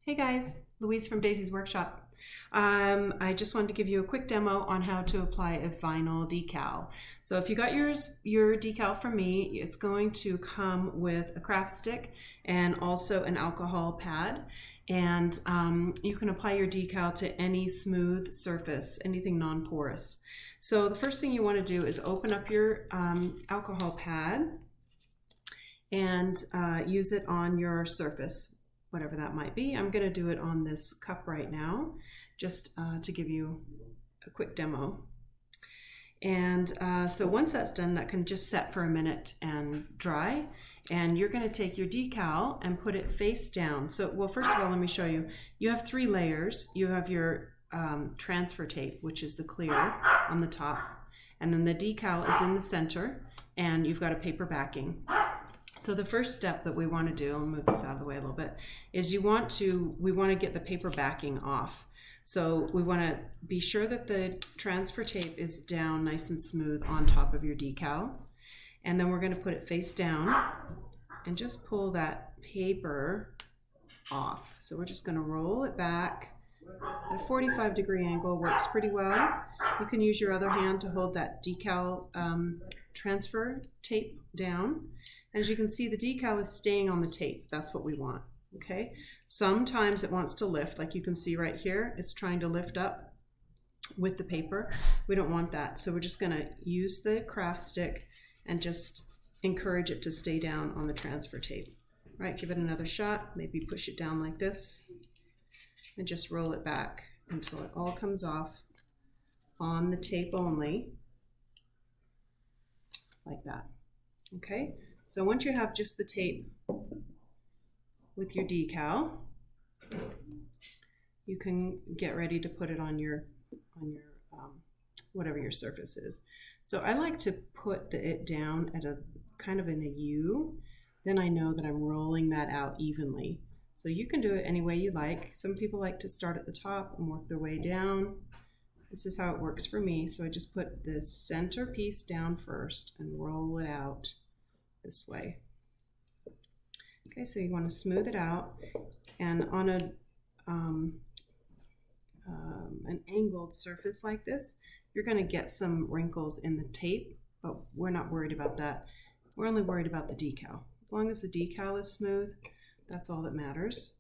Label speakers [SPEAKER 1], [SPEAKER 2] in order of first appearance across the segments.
[SPEAKER 1] Hey guys, Louise from Daisy's Workshop. I just wanted to give you a quick demo on how to apply a vinyl decal. So if you got your decal from me, it's going to come with a craft stick and also an alcohol pad. And you can apply your decal to any smooth surface, anything non-porous. So the first thing you want to do is open up your alcohol pad and use it on your surface, whatever that might be. I'm going to do it on this cup right now, just to give you a quick demo. And so once that's done, that can just set for a minute and dry. And you're going to take your decal and put it face down. So, well, first of all, let me show you. You have 3 layers. You have your transfer tape, which is the clear on the top. And then the decal is in the center, and you've got a paper backing. So the first step that we want to do, I'll move this out of the way a little bit, is we want to get the paper backing off. So we want to be sure that the transfer tape is down nice and smooth on top of your decal. And then we're going to put it face down and just pull that paper off. So we're just going to roll it back at a 45-degree angle. Works pretty well. You can use your other hand to hold that decal transfer tape down. As you can see, the decal is staying on the tape. That's what we want, okay? Sometimes it wants to lift, like you can see right here. It's trying to lift up with the paper. We don't want that, so we're just gonna use the craft stick and just encourage it to stay down on the transfer tape. All right, give it another shot. Maybe push it down like this and just roll it back until it all comes off on the tape only, like that, okay? So once you have just the tape with your decal, you can get ready to put it on your whatever your surface is. So I like to put it down at a kind of in a U. Then I know that I'm rolling that out evenly. So you can do it any way you like. Some people like to start at the top and work their way down. This is how it works for me. So I just put the center piece down first and roll it out this way. Okay, so you want to smooth it out, and on an angled surface like this, you're going to get some wrinkles in the tape, but we're not worried about that. We're only worried about the decal. As long as the decal is smooth, that's all that matters.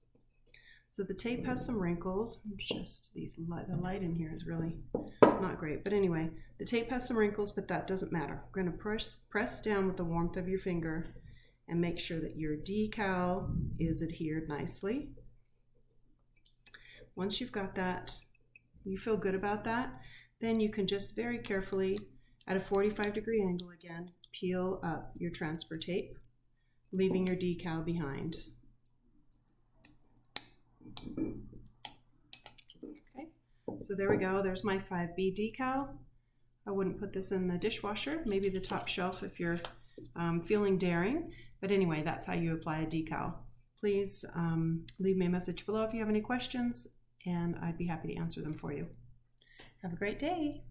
[SPEAKER 1] So the tape has some wrinkles. Just the light in here is really not great. But anyway, the tape has some wrinkles, but that doesn't matter. We're going to press down with the warmth of your finger and make sure that your decal is adhered nicely. Once you've got that, you feel good about that, then you can just very carefully, at a 45-degree angle again, peel up your transfer tape, leaving your decal behind. Okay, so there we go. There's my 5B decal. I wouldn't put this in the dishwasher, maybe the top shelf if you're feeling daring. But anyway, that's how you apply a decal. Please leave me a message below if you have any questions, and I'd be happy to answer them for you. Have a great day.